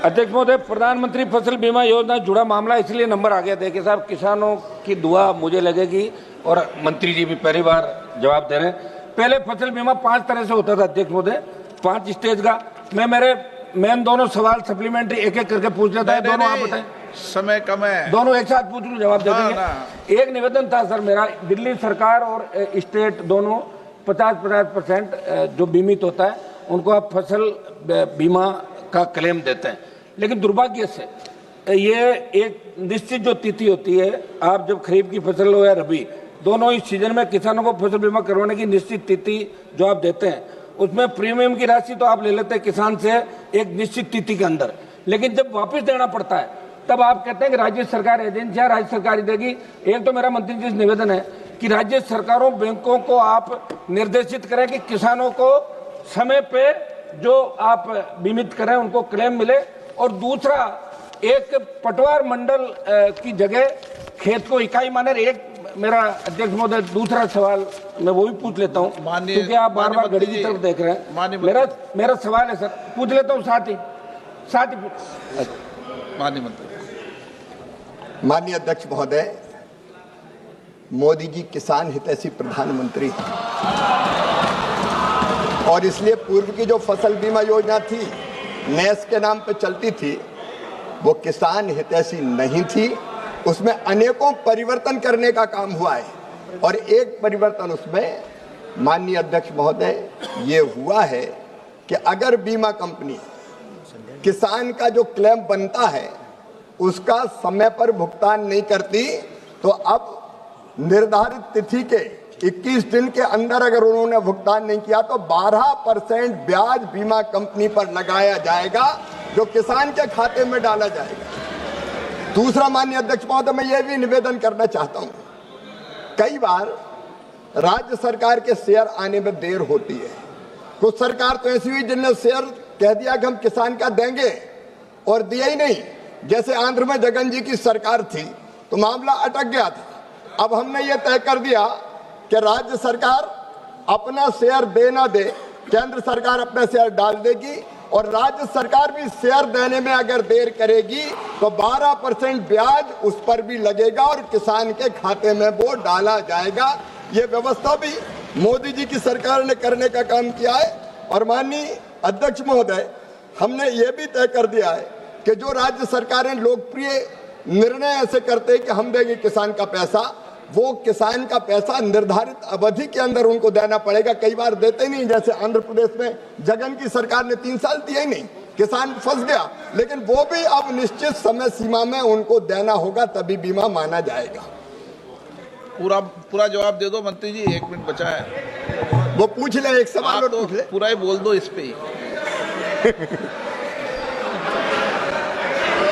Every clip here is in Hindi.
अध्यक्ष महोदय, प्रधानमंत्री फसल बीमा योजना जुड़ा मामला इसलिए नंबर आ गया। देखिए साहब, किसानों की दुआ मुझे लगेगी और मंत्री जी भी पहली बार जवाब दे रहे हैं। पहले फसल बीमा 5 तरह से होता था अध्यक्ष महोदय, 5 स्टेज का। मैं दोनों सवाल सप्लीमेंट्री एक एक करके पूछ लेता है। दोनों आप बताएं, समय कम है। दोनों एक साथ पूछ लूं, जवाब दे देंगे। एक निवेदन था सर मेरा, दिल्ली सरकार और स्टेट दोनों 50% जो बीमित होता है उनको आप फसल बीमा का क्लेम देते हैं, लेकिन दुर्भाग्य से ये एक निश्चित जो तिथि होती है, आप जब खरीफ की फसल हो या रबी, दोनों ही सीजन में किसानों को फसल बीमा करवाने की निश्चित तिथि जो आप देते हैं, उसमें प्रीमियम की राशि तो आप ले लेते हैं किसान से एक निश्चित तिथि के अंदर, लेकिन जब वापस देना पड़ता है तब आप कहते हैं कि राज्य सरकार एजेंसियां राज्य सरकार ही देगी। एक तो मेरा मंत्री जी से निवेदन है कि राज्य सरकारों बैंकों को आप निर्देशित करें कि किसानों को समय पे जो आप बीमित करें उनको क्लेम मिले, और दूसरा एक पटवार मंडल की जगह खेत को इकाई माने। एक मेरा अध्यक्ष महोदय दूसरा सवाल मैं वो भी पूछ लेता हूँ, क्योंकि आप बार बार घड़ी की तरफ देख रहे हैं। मेरा सवाल है सर, पूछ लेता हूँ साथ ही माननीय मंत्री। माननीय अध्यक्ष महोदय, मोदी जी किसान हितैषी प्रधानमंत्री हैं और इसलिए पूर्व की जो फसल बीमा योजना थी, नेस के नाम पे चलती थी, वो किसान हितैषी नहीं थी। उसमें अनेकों परिवर्तन करने का काम हुआ है और एक परिवर्तन उसमें माननीय अध्यक्ष महोदय ये हुआ है कि अगर बीमा कंपनी किसान का जो क्लेम बनता है उसका समय पर भुगतान नहीं करती, तो अब निर्धारित तिथि के 21 दिन के अंदर अगर उन्होंने भुगतान नहीं किया तो 12% ब्याज बीमा कंपनी पर लगाया जाएगा, जो किसान के खाते में डाला जाएगा। दूसरा माननीय अध्यक्ष महोदय, मैं ये भी निवेदन करना चाहता हूं, कई बार राज्य सरकार के शेयर आने में देर होती है। कुछ सरकार तो ऐसी हुई जिनने शेयर कह दिया कि हम किसान का देंगे और दिया ही नहीं। जैसे आंध्र में जगन जी की सरकार थी तो मामला अटक गया था। अब हमने ये तय कर दिया कि राज्य सरकार अपना शेयर दे ना दे, केंद्र सरकार अपना शेयर डाल देगी, और राज्य सरकार भी शेयर देने में अगर देर करेगी तो 12% ब्याज उस पर भी लगेगा और किसान के खाते में वो डाला जाएगा। ये व्यवस्था भी मोदी जी की सरकार ने करने का काम किया है। और माननीय अध्यक्ष महोदय, हमने ये भी तय कर दिया है कि जो राज्य सरकारें लोकप्रिय निर्णय ऐसे करते हैं कि हम देंगे किसान का पैसा, वो किसान का पैसा निर्धारित अवधि के अंदर उनको देना पड़ेगा। कई बार देते नहीं, जैसे आंध्र प्रदेश में जगन की सरकार ने 3 साल दिया ही नहीं, किसान फंस गया, लेकिन वो भी अब निश्चित समय सीमा में उनको देना होगा, तभी बीमा माना जाएगा। पूरा जवाब दे दो मंत्री जी, 1 मिनट बचा है। वो पूछ ले, एक सवाल और पूछ ले। पूरा ही बोल दो इस पे ही।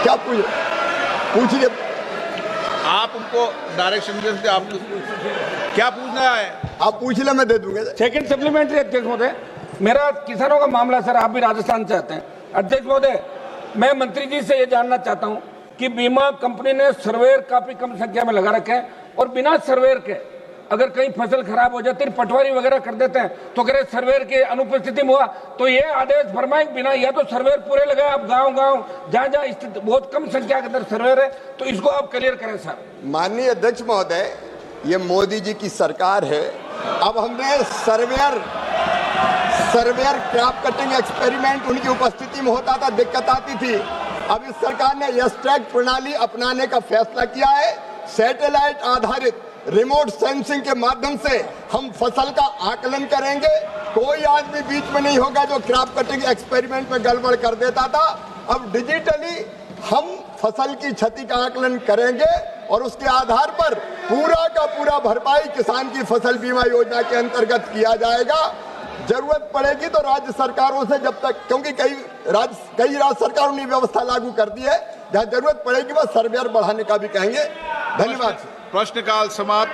क्या पूछिए आप उनको डायरेक्शन देते, आप क्या पूछना है आप पूछ ले, मैं दे दूंगा। सेकंड सप्लीमेंट्री अध्यक्ष महोदय, मेरा किसानों का मामला सर, आप भी राजस्थान से आते हैं। अध्यक्ष महोदय, मैं मंत्री जी से ये जानना चाहता हूं कि बीमा कंपनी ने सर्वेयर काफी कम संख्या में लगा रखे हैं, और बिना सर्वेयर के अगर कहीं फसल खराब हो जाती है, पटवारी वगैरह कर देते हैं, तो कह रहे सर्वेयर के अनुपस्थिति में हुआ, तो ये आदेश फरमाए बिना, या तो सर्वेयर पूरे लगाए, आप गांव जहां स्थिति बहुत कम संख्या के अंदर सर्वेयर है, तो इसको आप क्लियर करें सर। माननीय अध्यक्ष महोदय, ये मोदी जी की सरकार है। अब हमने सर्वेयर क्रॉप कटिंग एक्सपेरिमेंट उनकी उपस्थिति में होता था, दिक्कत आती थी। अब इस सरकार ने यस टैग प्रणाली अपनाने का फैसला किया है। सैटेलाइट आधारित रिमोट सेंसिंग के माध्यम से हम फसल का आकलन करेंगे। कोई आदमी बीच में नहीं होगा जो क्रॉप कटिंग एक्सपेरिमेंट में गड़बड़ कर देता था। अब डिजिटली हम फसल की क्षति का आकलन करेंगे और उसके आधार पर पूरा का पूरा भरपाई किसान की फसल बीमा योजना के अंतर्गत किया जाएगा। जरूरत पड़ेगी तो राज्य सरकारों से, जब तक, क्योंकि कई राज्य सरकारों ने व्यवस्था लागू कर दी है, जहां जरूरत पड़ेगी वह सर्वेयर बढ़ाने का भी कहेंगे। धन्यवाद। प्रश्नकाल समाप्त।